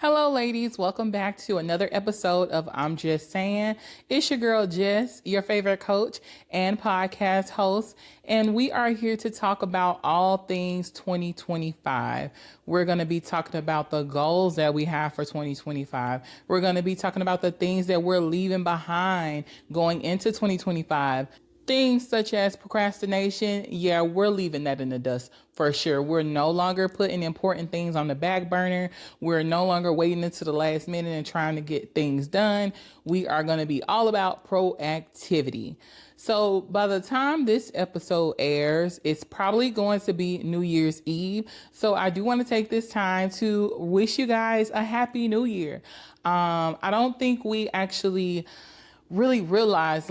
Hello, ladies. Welcome back to another episode of I'm Just Saying. It's your girl, Jess, your favorite coach and podcast host. And we are here to talk about all things 2025. We're going to be talking about the goals that we have for 2025. We're going to be talking about the things that we're leaving behind going into 2025. Things such as procrastination, yeah, we're leaving that in the dust for sure. We're no longer putting important things on the back burner. We're no longer waiting until the last minute and trying to get things done. We are going to be all about proactivity. So by the time this episode airs, it's probably going to be New Year's Eve. So I do want to take this time to wish you guys a happy New Year. I don't think we actually really realize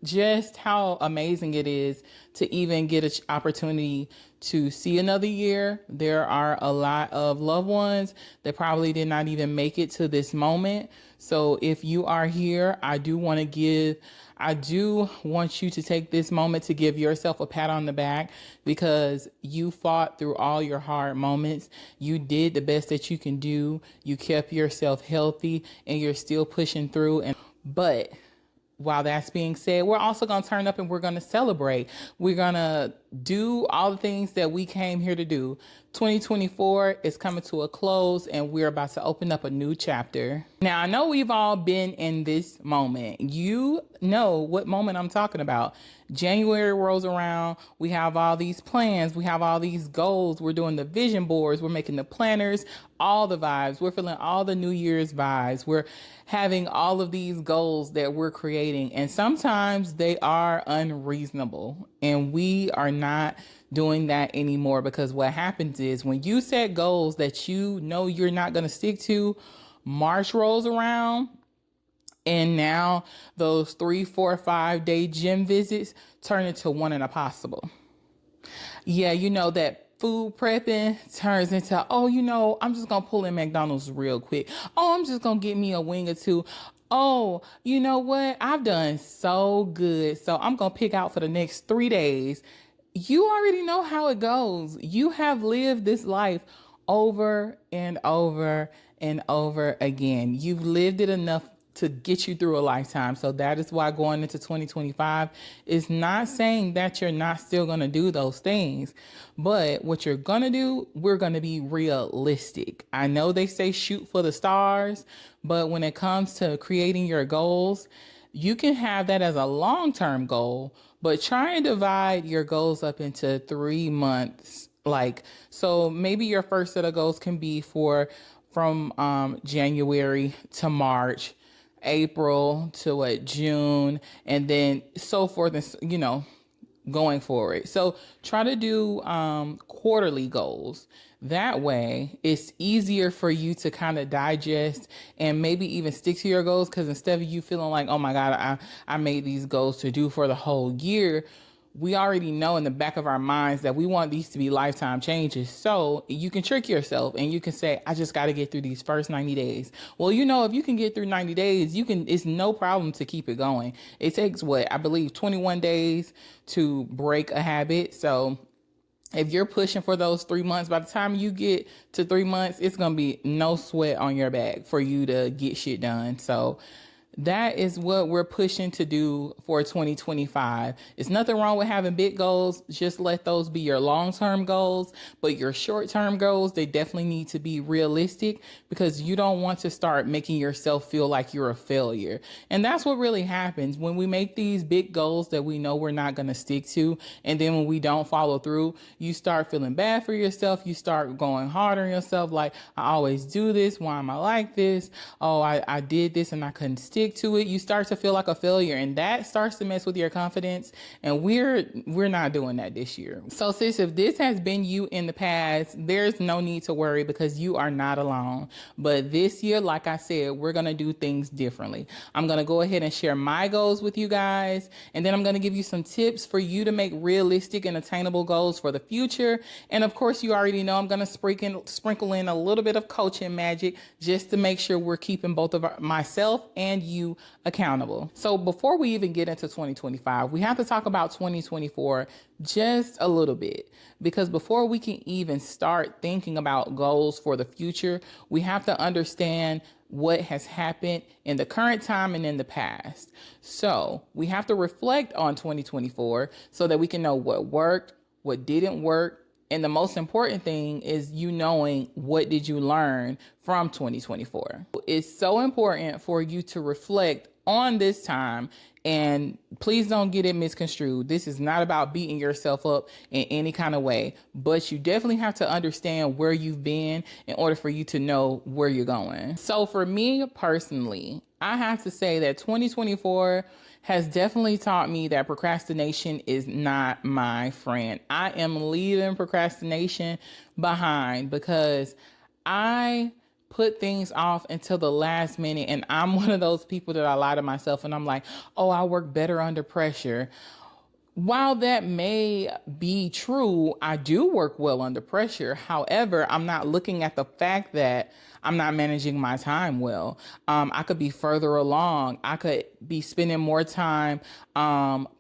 just how amazing it is to even get an opportunity to see another year. There are a lot of loved ones that probably did not even make it to this moment. So if you are here, I do want you to take this moment to give yourself a pat on the back because you fought through all your hard moments. You did the best that you can do. You kept yourself healthy and you're still pushing through. But while that's being said, we're also going to turn up and we're going to celebrate. We're going to do all the things that we came here to do. 2024 is coming to a close and we're about to open up a new chapter. Now, I know we've all been in this moment. You know what moment I'm talking about. January rolls around. We have all these plans. We have all these goals. We're doing the vision boards. We're making the planners, all the vibes. We're feeling all the New Year's vibes. We're having all of these goals that we're creating. And sometimes they are unreasonable. And we are not doing that anymore because what happens is when you set goals that you know you're not going to stick to, March rolls around. And now those 3, 4, 5 day gym visits turn into one and impossible. Yeah, you know that food prepping turns into, I'm just going to pull in McDonald's real quick. Oh, I'm just going to get me a wing or two. Oh, you know what? I've done so good. So I'm going to pick out for the next 3 days. You already know how it goes. You have lived this life over and over and over again. You've lived it enough to get you through a lifetime. So that is why going into 2025 is not saying that you're not still going to do those things. But what you're going to do, we're going to be realistic. I know they say shoot for the stars, but when it comes to creating your goals, you can have that as a long-term goal, but try and divide your goals up into 3 months. So maybe your first set of goals can be from January to March, April to June, and then so forth, and going forward. So try to do quarterly goals. That way it's easier for you to kind of digest and maybe even stick to your goals, because instead of you feeling like, oh my God, I made these goals to do for the whole year, we already know in the back of our minds that we want these to be lifetime changes. So you can trick yourself and you can say, I just got to get through these first 90 days. Well, if you can get through 90 days, it's no problem to keep it going. It takes 21 days to break a habit. So if you're pushing for those 3 months, by the time you get to 3 months, it's going to be no sweat on your back for you to get shit done. So that is what we're pushing to do for 2025. It's nothing wrong with having big goals. Just let those be your long-term goals. But your short-term goals, they definitely need to be realistic, because you don't want to start making yourself feel like you're a failure. And that's what really happens when we make these big goals that we know we're not going to stick to. And then when we don't follow through, you start feeling bad for yourself. You start going hard on yourself. Like, I always do this. Why am I like this? Oh, I did this and I couldn't stick to it. You start to feel like a failure, and that starts to mess with your confidence. And we're not doing that this year. So sis, if this has been you in the past, there's no need to worry, because you are not alone. But this year, like I said, we're going to do things differently. I'm going to go ahead and share my goals with you guys, and then I'm going to give you some tips for you to make realistic and attainable goals for the future. And of course, you already know I'm going to sprinkle in a little bit of coaching magic just to make sure we're keeping both of myself and you accountable. So before we even get into 2025, we have to talk about 2024 just a little bit, because before we can even start thinking about goals for the future, we have to understand what has happened in the current time and in the past. So we have to reflect on 2024 so that we can know what worked, what didn't work. And the most important thing is you knowing what did you learn from 2024. It's so important for you to reflect on this time, and please don't get it misconstrued. This is not about beating yourself up in any kind of way, but you definitely have to understand where you've been in order for you to know where you're going. So for me personally, I have to say that 2024 has definitely taught me that procrastination is not my friend. I am leaving procrastination behind because I put things off until the last minute. And I'm one of those people that I lie to myself and I'm like, oh, I work better under pressure. While that may be true, I do work well under pressure. However, I'm not looking at the fact that I'm not managing my time well. I could be further along. I could be spending more time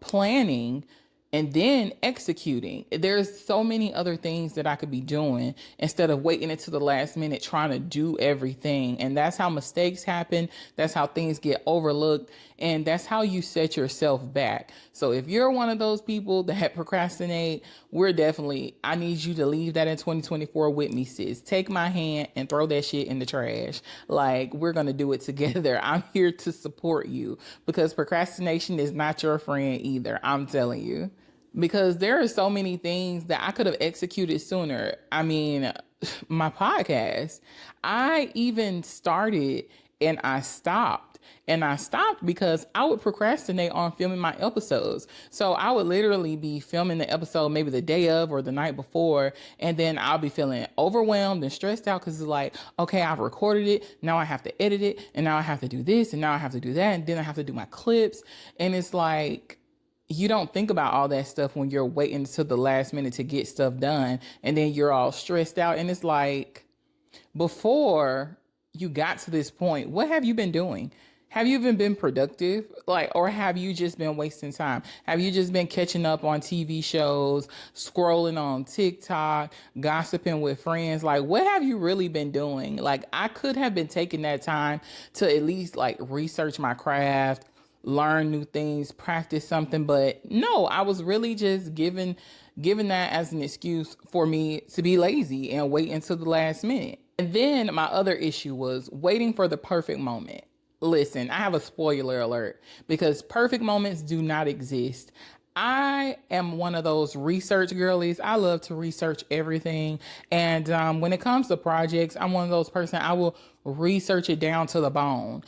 planning and then executing. There's so many other things that I could be doing instead of waiting until the last minute trying to do everything. And that's how mistakes happen. That's how things get overlooked. And that's how you set yourself back. So if you're one of those people that procrastinate, I need you to leave that in 2024 with me, sis. Take my hand and throw that shit in the trash. Like, we're going to do it together. I'm here to support you because procrastination is not your friend either. I'm telling you. Because there are so many things that I could have executed sooner. I mean, my podcast, I even started and I stopped. And I stopped because I would procrastinate on filming my episodes. So I would literally be filming the episode maybe the day of or the night before. And then I'll be feeling overwhelmed and stressed out because it's like, okay, I've recorded it. Now I have to edit it. And now I have to do this. And now I have to do that. And then I have to do my clips. And it's like, you don't think about all that stuff when you're waiting to the last minute to get stuff done. And then you're all stressed out. And it's like, before you got to this point, what have you been doing? Have you even been productive? Or have you just been wasting time? Have you just been catching up on TV shows, scrolling on TikTok, gossiping with friends? Like, what have you really been doing? Like, I could have been taking that time to at least research my craft, learn new things, practice something. But no, I was really just given that as an excuse for me to be lazy and wait until the last minute. And then my other issue was waiting for the perfect moment. Listen, I have a spoiler alert because perfect moments do not exist. I am one of those research girlies. I love to research everything. And when it comes to projects, I'm one of those person, I will research it down to the bone.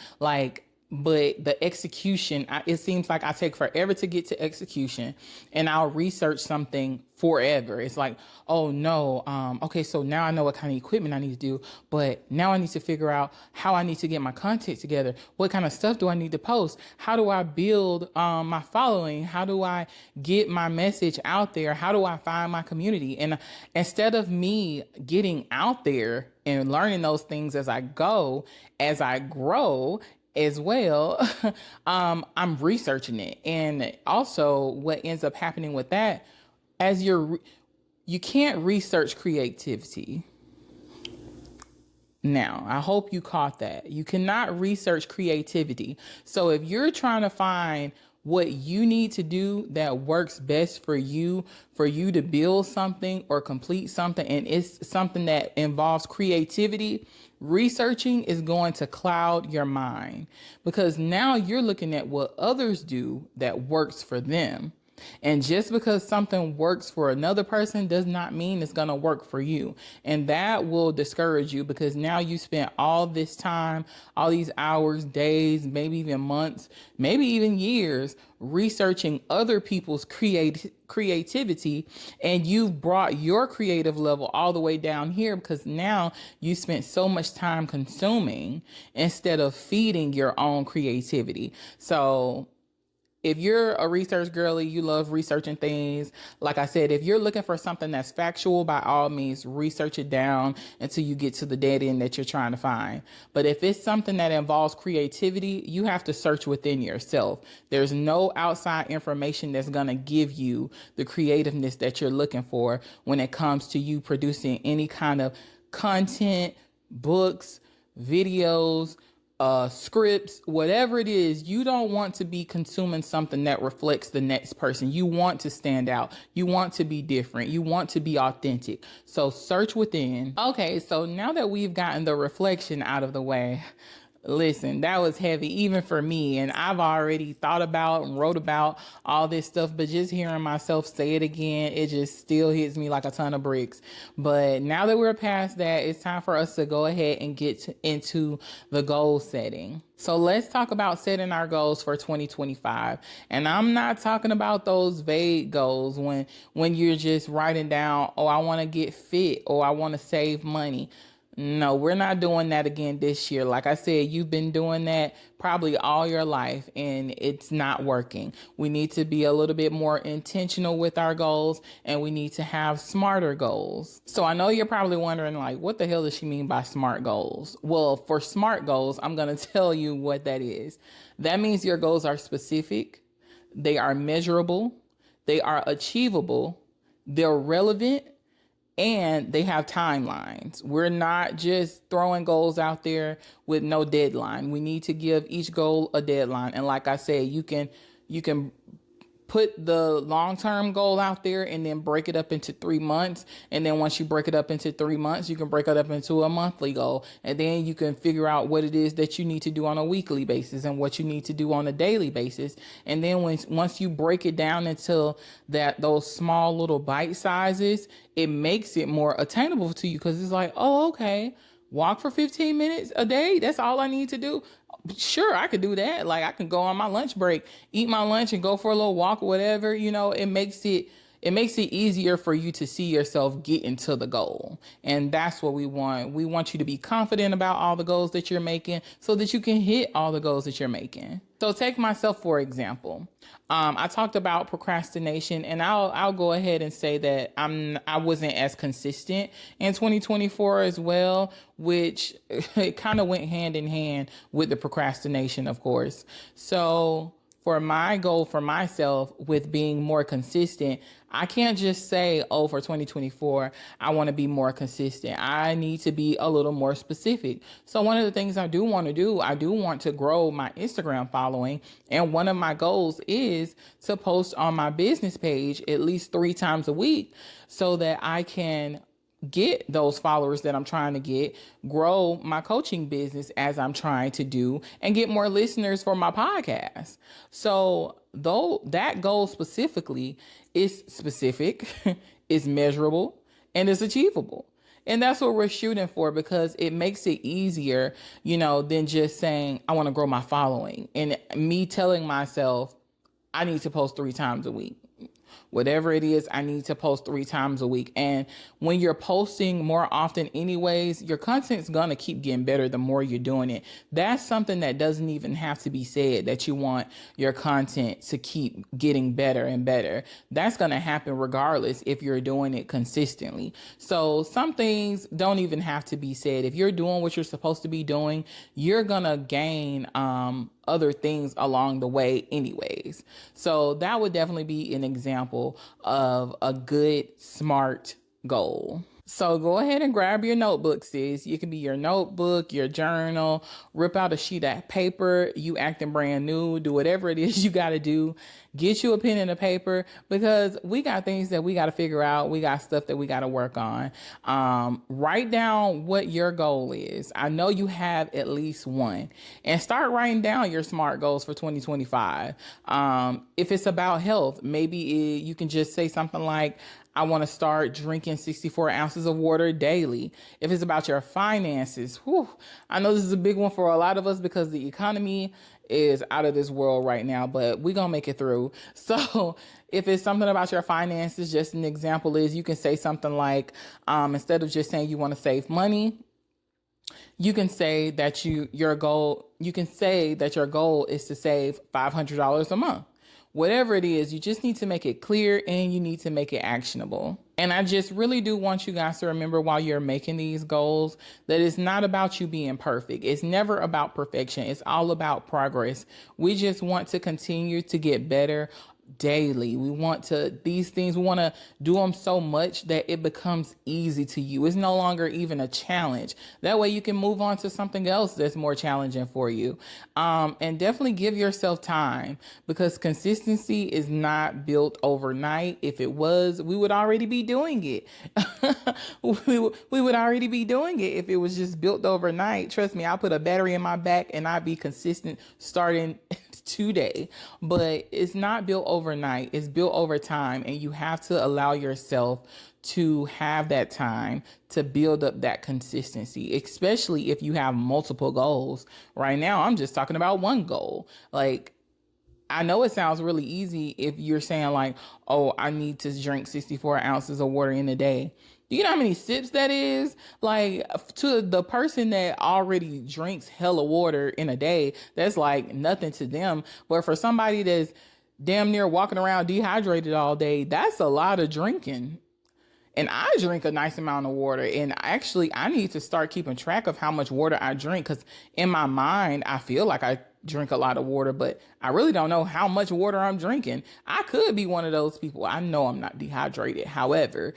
But the execution, it seems like I take forever to get to execution, and I'll research something forever. It's like, oh no, okay, so now I know what kind of equipment I need to do, but now I need to figure out how I need to get my content together. What kind of stuff do I need to post? How do I build my following? How do I get my message out there? How do I find my community? And instead of me getting out there and learning those things as I go, as I grow, as well, I'm researching it. And also what ends up happening with that, you can't research creativity. Now, I hope you caught that. You cannot research creativity. So if you're trying to find what you need to do that works best for you to build something or complete something, and it's something that involves creativity, researching is going to cloud your mind because now you're looking at what others do that works for them. And just because something works for another person does not mean it's going to work for you. And that will discourage you because now you spent all this time, all these hours, days, maybe even months, maybe even years researching other people's creativity. And you've brought your creative level all the way down here because now you spent so much time consuming instead of feeding your own creativity. So if you're a research girly, you love researching things. Like I said, if you're looking for something that's factual, by all means, research it down until you get to the dead end that you're trying to find. But if it's something that involves creativity, you have to search within yourself. There's no outside information that's going to give you the creativeness that you're looking for when it comes to you producing any kind of content, books, videos, scripts, whatever it is. You don't want to be consuming something that reflects the next person. You want to stand out. You want to be different. You want to be authentic. So search within. Okay, so now that we've gotten the reflection out of the way, listen, that was heavy even for me. And I've already thought about and wrote about all this stuff, but just hearing myself say it again, it just still hits me like a ton of bricks. But now that we're past that, it's time for us to go ahead and get into the goal setting. So let's talk about setting our goals for 2025. And I'm not talking about those vague goals when you're just writing down, oh, I want to get fit, or I want to save money. No, we're not doing that again this year. Like I said, you've been doing that probably all your life and it's not working. We need to be a little bit more intentional with our goals, and we need to have smarter goals. So I know you're probably wondering, like, what the hell does she mean by smart goals? Well, for smart goals, I'm going to tell you what that is. That means your goals are specific, they are measurable, they are achievable, they're relevant, and they have timelines. We're not just throwing goals out there with no deadline. We need to give each goal a deadline. And like I said, you can put the long-term goal out there and then break it up into 3 months. And then once you break it up into 3 months, you can break it up into a monthly goal. And then you can figure out what it is that you need to do on a weekly basis and what you need to do on a daily basis. And then once you break it down into those small little bite sizes, it makes it more attainable to you, because it's like, oh, okay, walk for 15 minutes a day. That's all I need to do. Sure, I could do that. Like, I can go on my lunch break, eat my lunch and go for a little walk or whatever. You know, it makes it easier for you to see yourself getting to the goal. And that's what we want. We want you to be confident about all the goals that you're making so that you can hit all the goals that you're making. So take myself, for example. I talked about procrastination, and I'll go ahead and say that I wasn't as consistent in 2024 as well, which it kind of went hand in hand with the procrastination, of course. So for my goal for myself with being more consistent, I can't just say, oh, for 2024, I want to be more consistent. I need to be a little more specific. So one of the things I do want to do, I do want to grow my Instagram following. And one of my goals is to post on my business page at least 3 times a week so that I can get those followers that I'm trying to get, grow my coaching business as I'm trying to do, and get more listeners for my podcast. So though that goal specifically is specific, is measurable, and is achievable. And that's what we're shooting for, because it makes it easier, than just saying, I want to grow my following. And me telling myself, I need to post 3 times a week. Whatever it is, I need to post 3 times a week. And when you're posting more often anyways, your content's going to keep getting better the more you're doing it. That's something that doesn't even have to be said, that you want your content to keep getting better and better. That's going to happen regardless if you're doing it consistently. So some things don't even have to be said. If you're doing what you're supposed to be doing, you're going to gain other things along the way anyways. So that would definitely be an example of a good, smart goal. So go ahead and grab your notebook, sis. It can be your notebook, your journal, rip out a sheet of paper, you acting brand new, do whatever it is you got to do. Get you a pen and a paper, because we got things that we got to figure out. We got stuff that we got to work on. Write down what your goal is. I know you have at least one, and start writing down your SMART goals for 2025. If it's about health, maybe you can just say something like, I want to start drinking 64 ounces of water daily. If it's about your finances, I know this is a big one for a lot of us because the economy is out of this world right now, but we're going to make it through. So if it's something about your finances, just an example is you can say something like, instead of just saying you want to save money, you can say that your goal is to save $500 a month. whatever it is, you just need to make it clear and you need to make it actionable. And I just really do want you guys to remember while you're making these goals that it's not about you being perfect. It's never about perfection. It's all about progress. We just want to continue to get better daily. We want to do them so much that it becomes easy to you. It's no longer even a challenge. That way you can move on to something else that's more challenging for you. And definitely give yourself time, because consistency is not built overnight. If it was, we would already be doing it. we would already be doing it if it was just built overnight. Trust me, I'll put a battery in my back and I'd be consistent starting today. But it's not built overnight. It's built over time, and you have to allow yourself to have that time to build up that consistency, especially if you have multiple goals. Right now, I'm just talking about one goal. Like, I know it sounds really easy if you're saying like, oh, I need to drink 64 ounces of water in a day. Do you know how many sips that is? Like, to the person that already drinks hella water in a day, that's like nothing to them. But for somebody that's damn near walking around dehydrated all day, that's a lot of drinking. And I drink a nice amount of water. And actually, I need to start keeping track of how much water I drink, because in my mind, I feel like I drink a lot of water, but I really don't know how much water I'm drinking. I could be one of those people. I know I'm not dehydrated. However,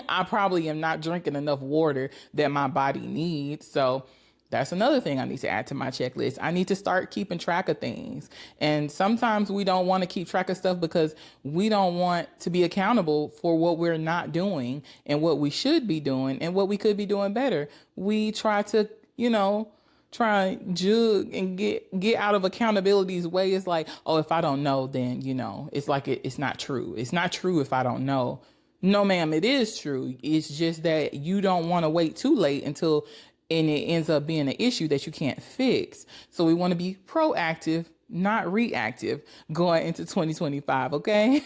I probably am not drinking enough water that my body needs. So that's another thing I need to add to my checklist. I need to start keeping track of things. And sometimes we don't want to keep track of stuff because we don't want to be accountable for what we're not doing and what we should be doing and what we could be doing better. We try to, try and jug and get out of accountability's way. It's like, oh, if I don't know, then, it's like it's not true. It's not true if I don't know. No, ma'am, it is true. It's just that you don't want to wait too late and it ends up being an issue that you can't fix. So we want to be proactive, not reactive, going into 2025, okay?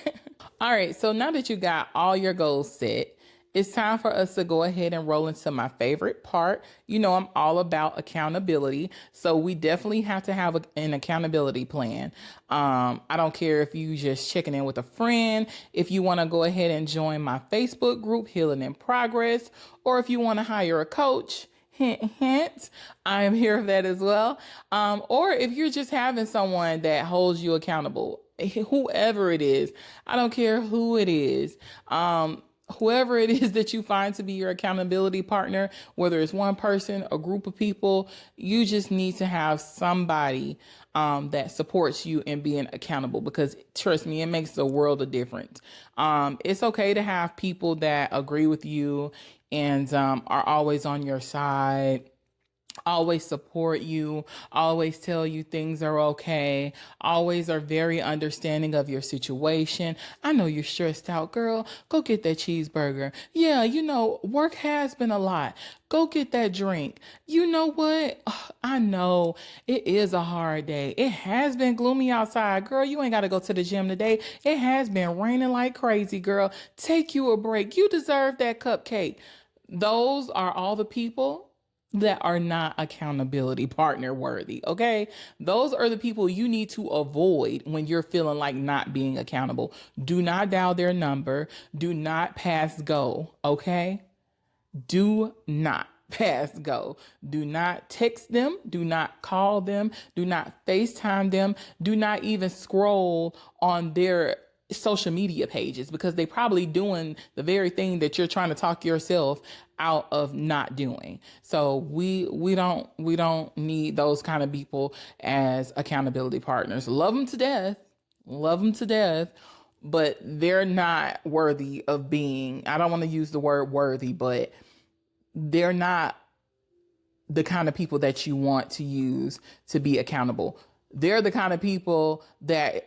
All right, so now that you got all your goals set, it's time for us to go ahead and roll into my favorite part. I'm all about accountability. So we definitely have to have an accountability plan. I don't care if you just checking in with a friend, if you want to go ahead and join my Facebook group, Healing in Progress, or if you want to hire a coach. Hint, hint. I am here for that as well. Or if you're just having someone that holds you accountable, whoever it is, I don't care who it is. Whoever it is that you find to be your accountability partner, whether it's one person, a group of people, you just need to have somebody that supports you in being accountable, because trust me, it makes a world of difference. It's okay to have people that agree with you and are always on your side, always support you, always tell you things are okay, always are very understanding of your situation. I know you're stressed out, girl. Go get that cheeseburger. Yeah, work has been a lot. Go get that drink. You know what? I know it is a hard day. It has been gloomy outside. Girl, you ain't got to go to the gym today. It has been raining like crazy, girl. Take you a break. You deserve that cupcake. Those are all the people that are not accountability partner worthy, okay? Those are the people you need to avoid when you're feeling like not being accountable. Do not dial their number. Do not pass go, okay? Do not pass go. Do not text them. Do not call them. Do not FaceTime them. Do not even scroll on their social media pages, because they probably doing the very thing that you're trying to talk yourself out of not doing. So we don't need those kind of people as accountability partners. Love them to death, but they're not worthy of being, I don't want to use the word worthy, but they're not the kind of people that you want to use to be accountable. They're the kind of people that's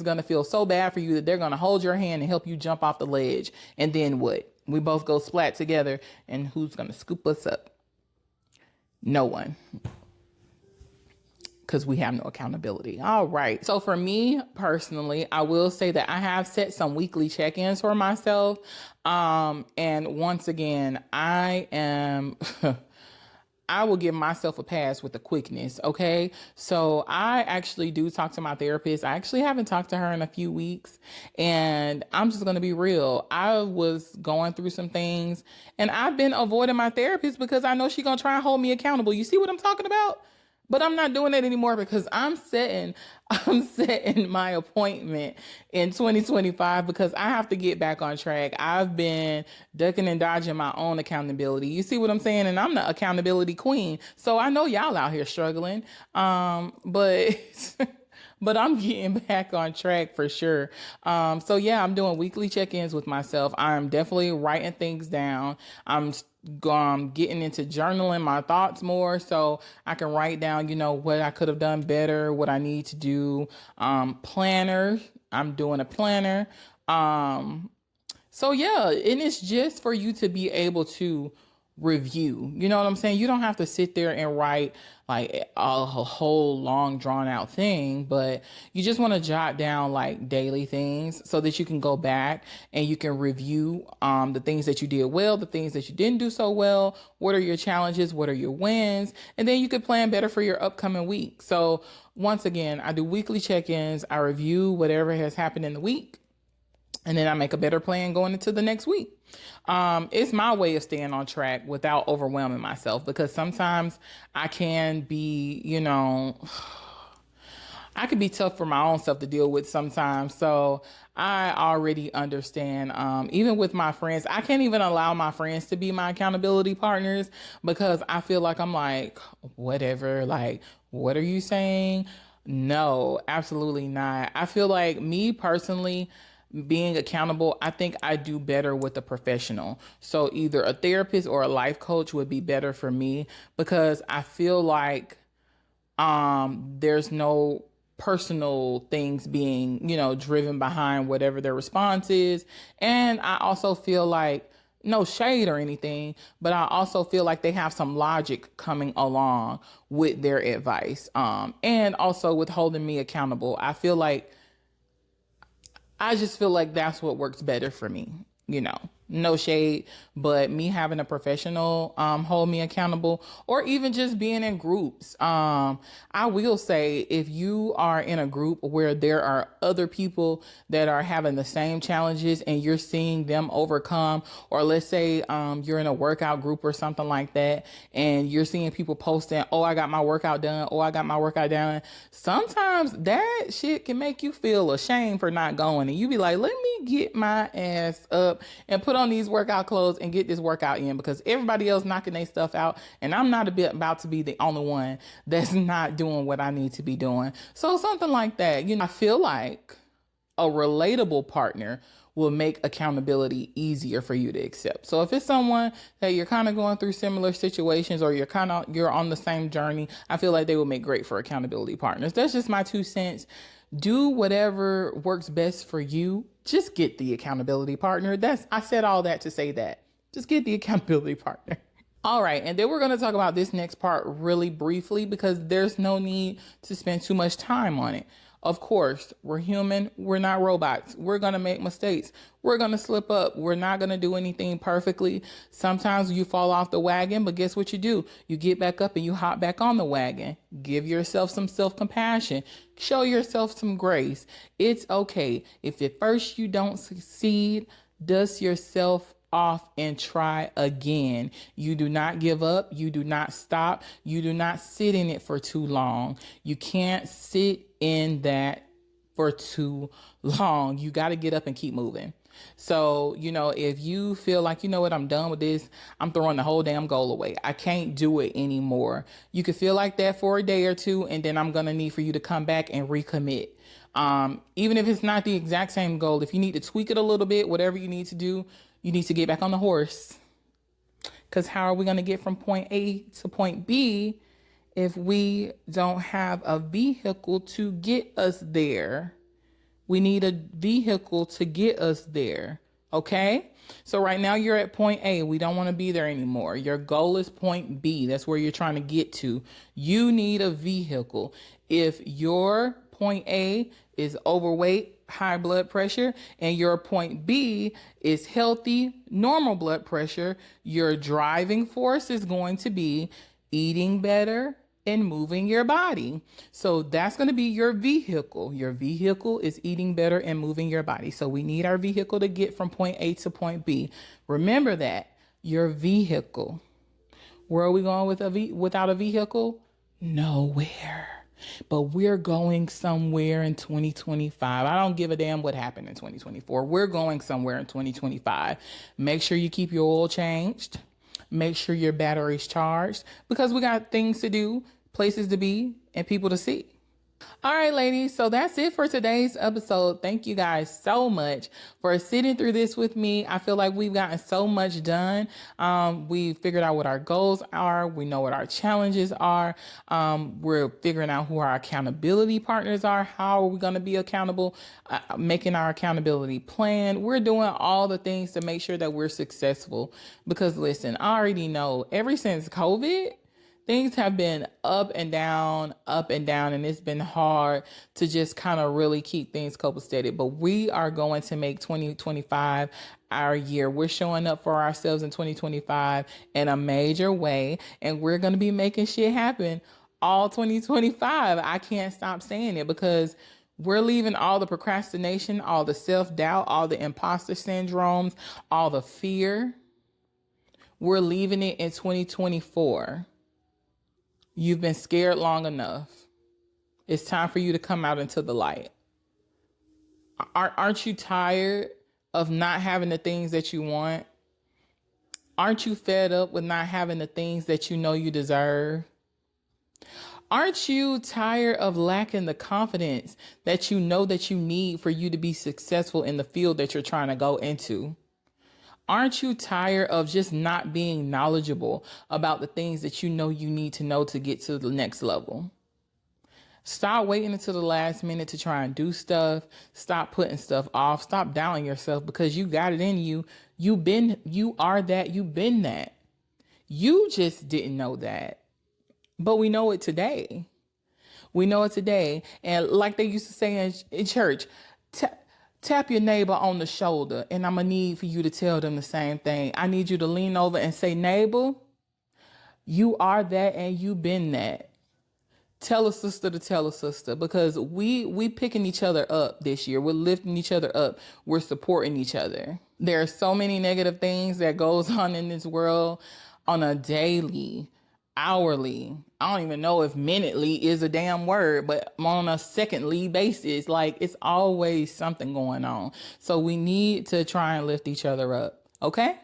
going to feel so bad for you that they're going to hold your hand and help you jump off the ledge. And then what? We both go splat together, and who's going to scoop us up? No one. Because we have no accountability. All right. So for me personally, I will say that I have set some weekly check-ins for myself. And once again, I am I will give myself a pass with the quickness. Okay. So I actually do talk to my therapist. I actually haven't talked to her in a few weeks, and I'm just going to be real. I was going through some things, and I've been avoiding my therapist because I know she's going to try and hold me accountable. You see what I'm talking about? But I'm not doing that anymore because I'm setting my appointment in 2025 because I have to get back on track. I've been ducking and dodging my own accountability. You see what I'm saying? And I'm the accountability queen. So I know y'all out here struggling. But but I'm getting back on track for sure. So yeah, I'm doing weekly check-ins with myself. I'm definitely writing things down. I'm getting into journaling my thoughts more so I can write down, what I could have done better, what I need to do. Planner. I'm doing a planner. So yeah, and it's just for you to be able to review. You know what I'm saying? You don't have to sit there and write like a whole long drawn out thing, but you just want to jot down like daily things so that you can go back and you can review the things that you did well, the things that you didn't do so well. What are your challenges? What are your wins? And then you could plan better for your upcoming week. So once again, I do weekly check-ins. I review whatever has happened in the week, and then I make a better plan going into the next week. It's my way of staying on track without overwhelming myself, because sometimes I can be, I could be tough for my own self to deal with sometimes. So I already understand. Even with my friends, I can't even allow my friends to be my accountability partners because I feel like I'm like, whatever, like, what are you saying? No, absolutely not. I feel like me personally, being accountable, I think I do better with a professional. So either a therapist or a life coach would be better for me because I feel like there's no personal things being, driven behind whatever their response is. And I also feel like, no shade or anything, but I also feel like they have some logic coming along with their advice. And also with holding me accountable. I just feel like that's what works better for me, no shade, but me having a professional hold me accountable, or even just being in groups. I will say, if you are in a group where there are other people that are having the same challenges and you're seeing them overcome, or let's say you're in a workout group or something like that, and you're seeing people posting, oh, I got my workout done. Oh, I got my workout done. Sometimes that shit can make you feel ashamed for not going. And you be like, let me get my ass up and put on these workout clothes and get this workout in, because everybody else knocking their stuff out and I'm not about to be the only one that's not doing what I need to be doing. So something like that, I feel like a relatable partner will make accountability easier for you to accept. So if it's someone that you're kind of going through similar situations, or you're on the same journey, I feel like they will make great for accountability partners. That's just my 2 cents. Do whatever works best for you. Just get the accountability partner. I said all that to say that. Just get the accountability partner. All right. And then we're going to talk about this next part really briefly because there's no need to spend too much time on it. Of course, we're human. We're not robots. We're going to make mistakes. We're going to slip up. We're not going to do anything perfectly. Sometimes you fall off the wagon, but guess what you do? You get back up and you hop back on the wagon. Give yourself some self-compassion. Show yourself some grace. It's okay. If at first you don't succeed, dust yourself off and try again. You do not give up. You do not stop. You do not sit in it for too long. You can't sit in that for too long. You got to get up and keep moving. So, if you feel like, what, I'm done with this, I'm throwing the whole damn goal away. I can't do it anymore. You could feel like that for a day or two, and then I'm going to need for you to come back and recommit. Even if it's not the exact same goal, if you need to tweak it a little bit, whatever you need to do, you need to get back on the horse. Because how are we going to get from point A to point B if we don't have a vehicle to get us there? We need a vehicle to get us there. Okay? So right now you're at point A. We don't want to be there anymore. Your goal is point B. That's where you're trying to get to. You need a vehicle. If your point A is overweight, high blood pressure, and your point B is healthy, normal blood pressure, your driving force is going to be eating better and moving your body. So that's going to be your vehicle. Your vehicle is eating better and moving your body. So we need our vehicle to get from point A to point B. Remember that, your vehicle. Where are we going without a vehicle? Nowhere. But we're going somewhere in 2025. I don't give a damn what happened in 2024. We're going somewhere in 2025. Make sure you keep your oil changed. Make sure your battery's charged, because we got things to do, places to be, and people to see. All right, ladies. So that's it for today's episode. Thank you guys so much for sitting through this with me. I feel like we've gotten so much done. We figured out what our goals are. We know what our challenges are. We're figuring out who our accountability partners are. How are we going to be accountable? Making our accountability plan. We're doing all the things to make sure that we're successful. Because listen, I already know ever since COVID, things have been up and down, and it's been hard to just kind of really keep things copacetic. But we are going to make 2025 our year. We're showing up for ourselves in 2025 in a major way, and we're going to be making shit happen all 2025. I can't stop saying it, because we're leaving all the procrastination, all the self-doubt, all the imposter syndromes, all the fear. We're leaving it in 2024. You've been scared long enough. It's time for you to come out into the light. Aren't you tired of not having the things that you want? Aren't you fed up with not having the things that you know you deserve? Aren't you tired of lacking the confidence that you know that you need for you to be successful in the field that you're trying to go into? Aren't you tired of just not being knowledgeable about the things that you know you need to know to get to the next level? Stop waiting until the last minute to try and do stuff. Stop putting stuff off. Stop doubting yourself, because you got it in you. You are that. You've been that. You just didn't know that. But we know it today. We know it today. And like they used to say in church, tap your neighbor on the shoulder, and I'm going to need for you to tell them the same thing. I need you to lean over and say, neighbor, you are that and you've been that. Tell a sister to tell a sister, because we picking each other up this year. We're lifting each other up. We're supporting each other. There are so many negative things that goes on in this world on a daily, hourly, I don't even know if minutely is a damn word, but on a secondly basis, like it's always something going on. So we need to try and lift each other up. Okay?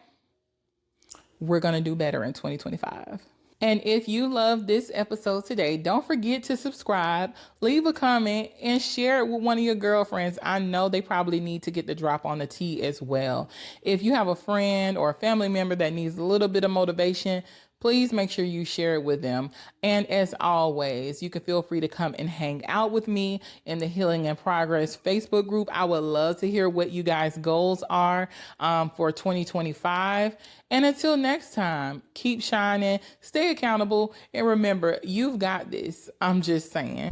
We're going to do better in 2025. And if you love this episode today, don't forget to subscribe, leave a comment, and share it with one of your girlfriends. I know they probably need to get the drop on the tea as well. If you have a friend or a family member that needs a little bit of motivation, please make sure you share it with them. And as always, you can feel free to come and hang out with me in the Healing in Progress Facebook group. I would love to hear what you guys' goals are for 2025. And until next time, keep shining, stay accountable, and remember, you've got this. I'm just saying.